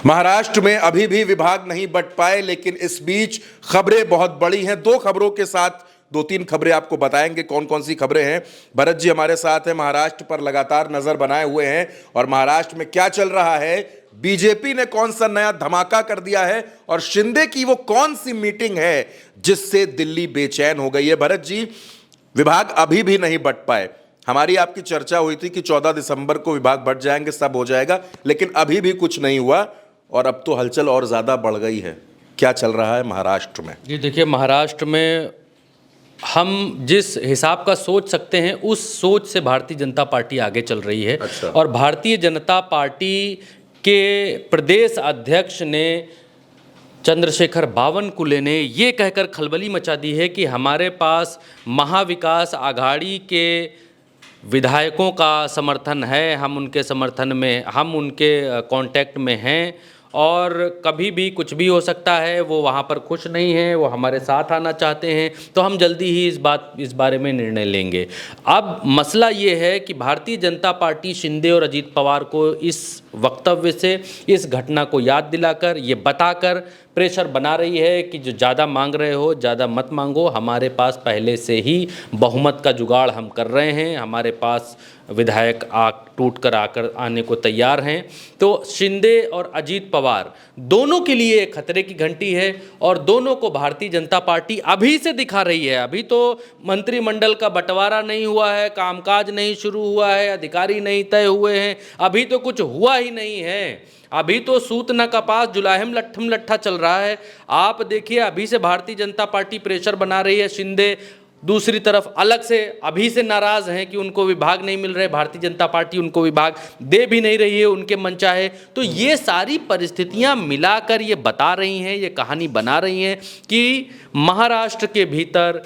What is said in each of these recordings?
महाराष्ट्र में अभी भी विभाग नहीं बंट पाए, लेकिन इस बीच खबरें बहुत बड़ी हैं। दो खबरों के साथ दो तीन खबरें आपको बताएंगे कौन कौन सी खबरें हैं। भरत जी हमारे साथ हैं, महाराष्ट्र पर लगातार नजर बनाए हुए हैं और महाराष्ट्र में क्या चल रहा है, बीजेपी ने कौन सा नया धमाका कर दिया है और शिंदे की वो कौन सी मीटिंग है जिससे दिल्ली बेचैन हो गई है। भरत जी, विभाग अभी भी नहीं बंट पाए। हमारी आपकी चर्चा हुई थी कि 14 दिसंबर को विभाग बंट जाएंगे, सब हो जाएगा, लेकिन अभी भी कुछ नहीं हुआ और अब तो हलचल और ज़्यादा बढ़ गई है। क्या चल रहा है महाराष्ट्र में? जी देखिए, महाराष्ट्र में हम जिस हिसाब का सोच सकते हैं उस सोच से भारतीय जनता पार्टी आगे चल रही है। अच्छा। और भारतीय जनता पार्टी के प्रदेश अध्यक्ष ने चंद्रशेखर बावनकुले ने ये कहकर खलबली मचा दी है कि हमारे पास महाविकास आघाड़ी के विधायकों का समर्थन है, हम उनके समर्थन में, हम उनके कांटेक्ट में हैं और कभी भी कुछ भी हो सकता है। वो वहाँ पर खुश नहीं हैं, वो हमारे साथ आना चाहते हैं, तो हम जल्दी ही इस बारे में निर्णय लेंगे। अब मसला ये है कि भारतीय जनता पार्टी शिंदे और अजीत पवार को इस वक्तव्य से, इस घटना को याद दिलाकर, ये बताकर प्रेशर बना रही है कि जो ज़्यादा मांग रहे हो ज़्यादा मत मांगो, हमारे पास पहले से ही बहुमत का जुगाड़ हम कर रहे हैं, हमारे पास विधायक टूट कर आकर आने को तैयार हैं। तो शिंदे और अजीत पवार दोनों के लिए एक खतरे की घंटी है और दोनों को भारतीय जनता पार्टी अभी से दिखा रही है। अभी तो मंत्रिमंडल का बंटवारा नहीं हुआ है, कामकाज नहीं शुरू हुआ है, अधिकारी नहीं तय हुए हैं, अभी तो कुछ हुआ ही नहीं है। अभी तो सूत न कपास जुलाहिम लट्ठम लट्ठा चल रहा है। आप देखिए, अभी से भारतीय जनता पार्टी प्रेशर बना रही है। शिंदे दूसरी तरफ अलग से अभी से नाराज़ हैं कि उनको विभाग नहीं मिल रहे, भारतीय जनता पार्टी उनको विभाग दे भी नहीं रही है उनके मनचाहे। तो ये सारी परिस्थितियां मिलाकर ये बता रही हैं, ये कहानी बना रही हैं कि महाराष्ट्र के भीतर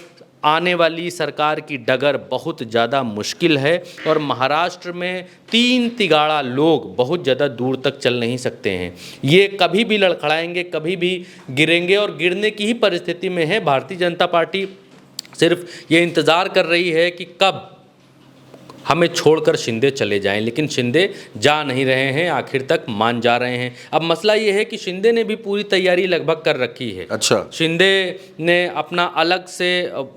आने वाली सरकार की डगर बहुत ज़्यादा मुश्किल है और महाराष्ट्र में तीन तिगाड़ा लोग बहुत ज़्यादा दूर तक चल नहीं सकते हैं। ये कभी भी लड़खड़ाएंगे, कभी भी गिरेंगे और गिरने की ही परिस्थिति में है। भारतीय जनता पार्टी सिर्फ ये इंतज़ार कर रही है कि कब हमें छोड़कर शिंदे चले जाएं, लेकिन शिंदे जा नहीं रहे हैं, आखिर तक मान जा रहे हैं। अब मसला ये है कि शिंदे ने भी पूरी तैयारी लगभग कर रखी है। अच्छा। शिंदे ने अपना अलग से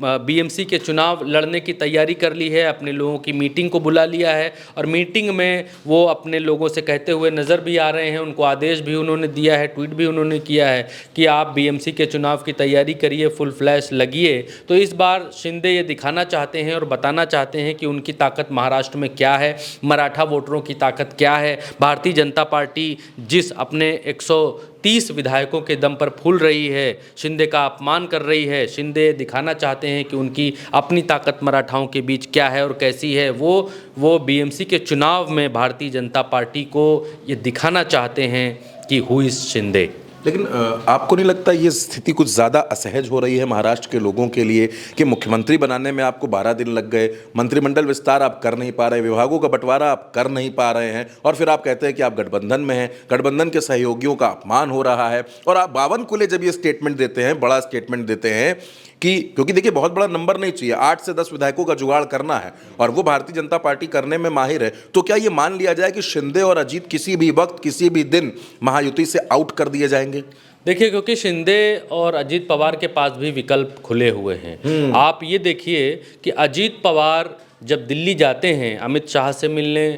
बीएमसी के चुनाव लड़ने की तैयारी कर ली है, अपने लोगों की मीटिंग को बुला लिया है और मीटिंग में वो अपने लोगों से कहते हुए नज़र भी आ रहे हैं, उनको आदेश भी उन्होंने दिया है, ट्वीट भी उन्होंने किया है कि आप बीएमसी के चुनाव की तैयारी करिए, फुल फ्लैश लगिए। तो इस बार शिंदे ये दिखाना चाहते हैं और बताना चाहते हैं कि उनकी ताकत महाराष्ट्र में क्या है, मराठा वोटरों की ताकत क्या है। भारतीय जनता पार्टी जिस अपने 130 विधायकों के दम पर फूल रही है, शिंदे का अपमान कर रही है, शिंदे दिखाना चाहते हैं कि उनकी अपनी ताकत मराठाओं के बीच क्या है और कैसी है। वो बीएमसी के चुनाव में भारतीय जनता पार्टी को ये दिखाना चाहते हैं कि हु इज़ शिंदे। लेकिन आपको नहीं लगता ये स्थिति कुछ ज़्यादा असहज हो रही है महाराष्ट्र के लोगों के लिए कि मुख्यमंत्री बनाने में आपको 12 दिन लग गए, मंत्रिमंडल विस्तार आप कर नहीं पा रहे, विभागों का बंटवारा आप कर नहीं पा रहे हैं और फिर आप कहते हैं कि आप गठबंधन में हैं, गठबंधन के सहयोगियों का अपमान हो रहा है। और आप बावनकुले जब ये स्टेटमेंट देते हैं, बड़ा स्टेटमेंट देते हैं कि क्योंकि देखिए बहुत बड़ा नंबर नहीं चाहिए, 8 से 10 विधायकों का जुगाड़ करना है और वो भारतीय जनता पार्टी करने में माहिर है, तो क्या ये मान लिया जाए कि शिंदे और अजीत किसी भी वक्त किसी भी दिन महायुति से आउट कर दिए जाएंगे? देखिए, क्योंकि शिंदे और अजीत पवार के पास भी विकल्प खुले हुए हैं। आप ये देखिए कि अजीत पवार जब दिल्ली जाते हैं अमित शाह से मिलने,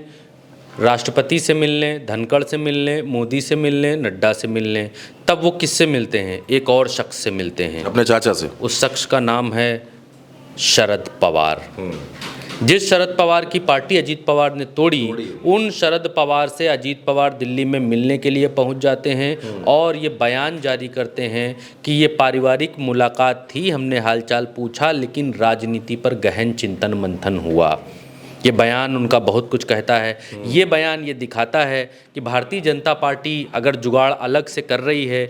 राष्ट्रपति से मिलने, धनखड़ से मिलने, मोदी से मिलने, नड्डा से मिलने, तब वो किससे मिलते हैं? एक और शख्स से मिलते हैं, अपने चाचा से। उस शख्स का नाम है शरद पवार। जिस शरद पवार की पार्टी अजीत पवार ने तोड़ी, उन शरद पवार से अजीत पवार दिल्ली में मिलने के लिए पहुंच जाते हैं और ये बयान जारी करते हैं कि ये पारिवारिक मुलाकात थी, हमने हालचाल पूछा लेकिन राजनीति पर गहन चिंतन मंथन हुआ। ये बयान उनका बहुत कुछ कहता है। ये बयान ये दिखाता है कि भारतीय जनता पार्टी अगर जुगाड़ अलग से कर रही है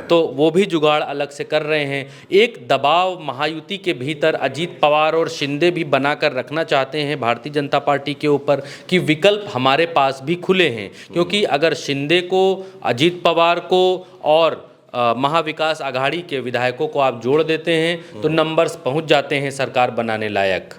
तो वो भी जुगाड़ अलग से कर रहे हैं। एक दबाव महायुति के भीतर अजीत पवार और शिंदे भी बनाकर रखना चाहते हैं भारतीय जनता पार्टी के ऊपर कि विकल्प हमारे पास भी खुले हैं, क्योंकि अगर शिंदे को, अजीत पवार को और महाविकास आघाड़ी के विधायकों को आप जोड़ देते हैं तो नंबर्स पहुंच जाते हैं सरकार बनाने लायक।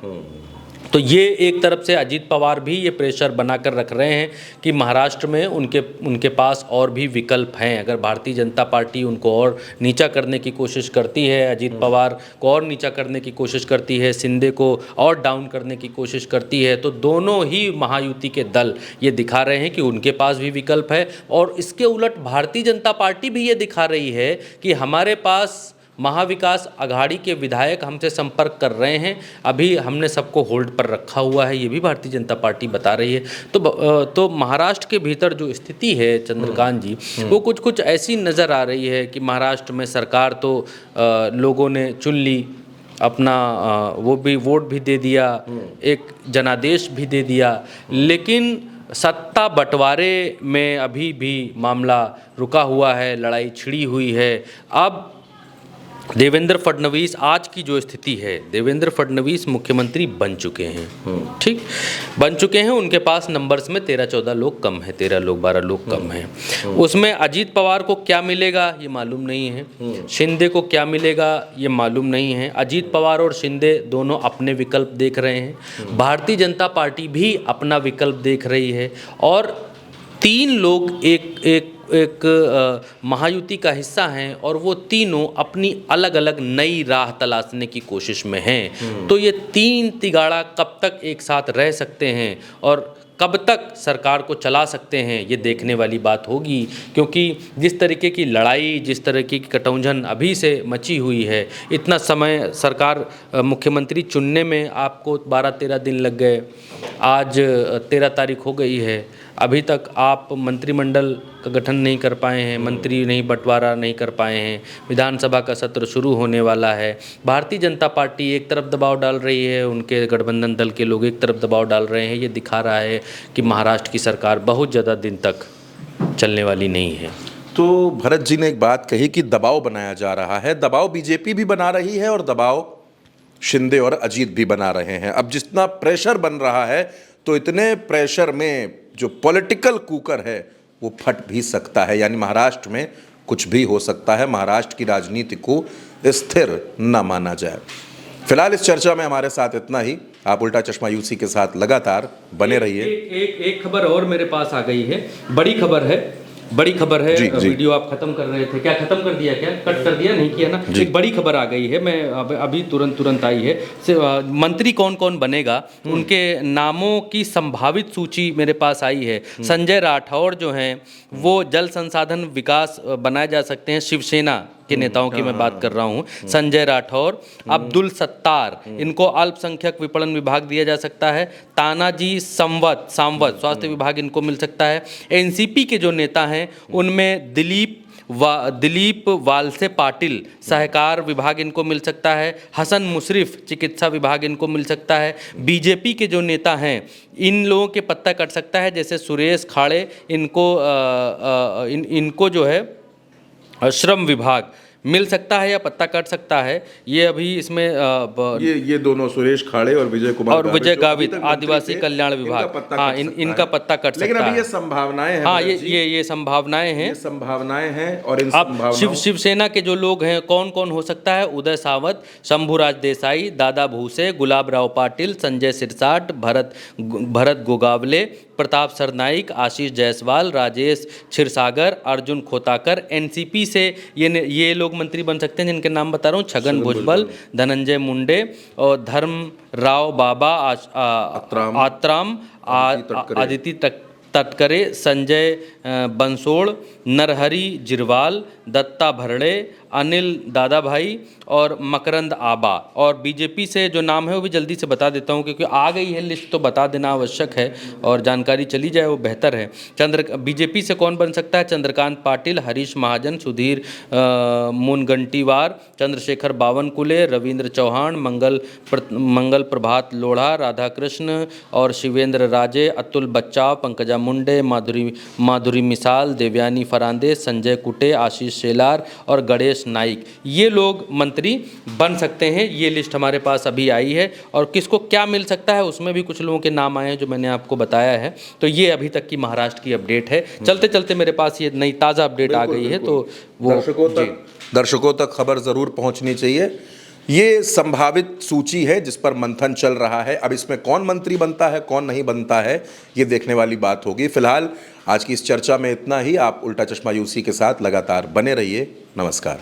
तो ये एक तरफ से अजीत पवार भी ये प्रेशर बनाकर रख रहे हैं कि महाराष्ट्र में उनके पास और भी विकल्प हैं। अगर भारतीय जनता पार्टी उनको और नीचा करने की कोशिश करती है, अजीत पवार को और नीचा करने की कोशिश करती है, शिंदे को और डाउन करने की कोशिश करती है, तो दोनों ही महायुति के दल ये दिखा रहे हैं कि उनके पास भी विकल्प है। और इसके उलट भारतीय जनता पार्टी भी ये दिखा रही है कि हमारे पास महाविकास अघाड़ी के विधायक हमसे संपर्क कर रहे हैं, अभी हमने सबको होल्ड पर रखा हुआ है, ये भी भारतीय जनता पार्टी बता रही है। तो महाराष्ट्र के भीतर जो स्थिति है चंद्रकांत जी, वो कुछ ऐसी नज़र आ रही है कि महाराष्ट्र में सरकार तो लोगों ने चुन ली, अपना वो भी वोट भी दे दिया, एक जनादेश भी दे दिया, लेकिन सत्ता बंटवारे में अभी भी मामला रुका हुआ है, लड़ाई छिड़ी हुई है। अब देवेंद्र फडणवीस, आज की जो स्थिति है, देवेंद्र फडणवीस मुख्यमंत्री बन चुके हैं, ठीक बन चुके हैं। उनके पास नंबर्स में 13-14 लोग कम है, 13 लोग 12 लोग कम हैं। उसमें अजीत पवार को क्या मिलेगा ये मालूम नहीं है, शिंदे को क्या मिलेगा ये मालूम नहीं है। अजीत पवार और शिंदे दोनों अपने विकल्प देख रहे हैं, भारतीय जनता पार्टी भी अपना विकल्प देख रही है, और 3 लोग एक महायुति का हिस्सा हैं, और वो तीनों अपनी अलग अलग नई राह तलाशने की कोशिश में हैं। तो ये 3 तिगाड़ा कब तक एक साथ रह सकते हैं और कब तक सरकार को चला सकते हैं, ये देखने वाली बात होगी। क्योंकि जिस तरीके की लड़ाई, जिस तरीके की कटौंझन अभी से मची हुई है, इतना समय सरकार मुख्यमंत्री चुनने में आपको 12-13 दिन लग गए, आज 13 तारीख हो गई है, अभी तक आप मंत्रिमंडल का गठन नहीं कर पाए हैं, मंत्री नहीं बंटवारा नहीं कर पाए हैं, विधानसभा का सत्र शुरू होने वाला है। भारतीय जनता पार्टी एक तरफ दबाव डाल रही है, उनके गठबंधन दल के लोग एक तरफ दबाव डाल रहे हैं, ये दिखा रहा है कि महाराष्ट्र की सरकार बहुत ज़्यादा दिन तक चलने वाली नहीं है। तो भरत जी ने एक बात कही कि दबाव बनाया जा रहा है, दबाव बीजेपी भी बना रही है और दबाव शिंदे और अजीत भी बना रहे हैं। अब जितना प्रेशर बन रहा है, तो इतने प्रेशर में जो पॉलिटिकल कुकर है वो फट भी सकता है, यानी महाराष्ट्र में कुछ भी हो सकता है, महाराष्ट्र की राजनीति को स्थिर न माना जाए। फिलहाल इस चर्चा में हमारे साथ इतना ही। आप उल्टा चश्मा यूसी के साथ लगातार बने रहिए। एक खबर और मेरे पास आ गई है, बड़ी खबर है, बड़ी खबर है। वीडियो आप खत्म कर रहे थे, क्या खत्म कर दिया, क्या कट कर दिया, नहीं किया ना? एक बड़ी खबर आ गई है, मैं अभी तुरंत आई है। मंत्री कौन कौन बनेगा, उनके नामों की संभावित सूची मेरे पास आई है। संजय राठौर जो हैं वो जल संसाधन विकास बनाए जा सकते हैं, शिवसेना के नेताओं की मैं बात कर रहा हूँ। संजय राठौर, अब्दुल सत्तार, इनको अल्पसंख्यक विपणन विभाग दिया जा सकता है। तानाजी सामवत, स्वास्थ्य विभाग इनको मिल सकता है। एनसीपी के जो नेता हैं उनमें दिलीप वालसे पाटिल, सहकार विभाग इनको मिल सकता है। हसन मुशरिफ, चिकित्सा विभाग इनको मिल सकता है। बीजेपी के जो नेता हैं इन लोगों के पत्ता कट सकता है, जैसे सुरेश खाड़े, इनको जो है श्रम विभाग मिल सकता है या पत्ता कट सकता है। ये अभी इसमें ये दोनों सुरेश खाड़े और विजय गावित आदिवासी कल्याण विभाग, हाँ इनका पत्ता कट सकता है। लेकिन अभी ये संभावनाएं हैं, हाँ ये संभावनाएं हैं। और इन अब शिवसेना के जो लोग हैं कौन कौन हो सकता है? उदय सावंत, शंभुराज देसाई, दादा भूसे, गुलाब राव पाटिल, संजय सिरसाट, भरत गोगावले, प्रताप सरनाइक, आशीष जायसवाल, राजेश क्षीरसागर, अर्जुन खोताकर। एनसीपी से ये लोग मंत्री बन सकते हैं जिनके नाम बता रहा हूँ, छगन भुजबल, धनंजय मुंडे और धर्म राव बाबा, आत्राम, आदिति तटकरे, संजय बंसोड़, नरहरी जिरवाल, दत्ता भरड़े, अनिल दादाभाई और मकरंद आबा। और बीजेपी से जो नाम है वो भी जल्दी से बता देता हूँ, क्योंकि आ गई है लिस्ट तो बता देना आवश्यक है और जानकारी चली जाए वो बेहतर है। बीजेपी से कौन बन सकता है? चंद्रकांत पाटिल, हरीश महाजन, सुधीर मुनगंटीवार, चंद्रशेखर बावनकुले, रविंद्र चौहान, मंगल प्रभात लोढ़ा, राधाकृष्ण और शिवेंद्र राजे, अतुल बच्चाव, पंकजा मुंडे, माधुरी मिसाल, देवयानी फरांदे, संजय कुटे, आशीष शेलार और गणेश नाइक। ये लोग मंत्री बन सकते हैं। ये लिस्ट हमारे पास अभी आई है और किसको क्या मिल सकता है उसमें भी कुछ लोगों के नाम आए हैं जो मैंने आपको बताया है। तो ये अभी तक की महाराष्ट्र की अपडेट है। चलते चलते मेरे पास ये नई ताज़ा अपडेट आ गई है, तो वो दर्शकों तक खबर ज़रूर पहुंचनी चाहिए। ये संभावित सूची है जिस पर मंथन चल रहा है। अब इसमें कौन मंत्री बनता है, कौन नहीं बनता है, ये देखने वाली बात होगी। फिलहाल आज की इस चर्चा में इतना ही। आप उल्टा चश्मा यूसी के साथ लगातार बने रहिए। नमस्कार।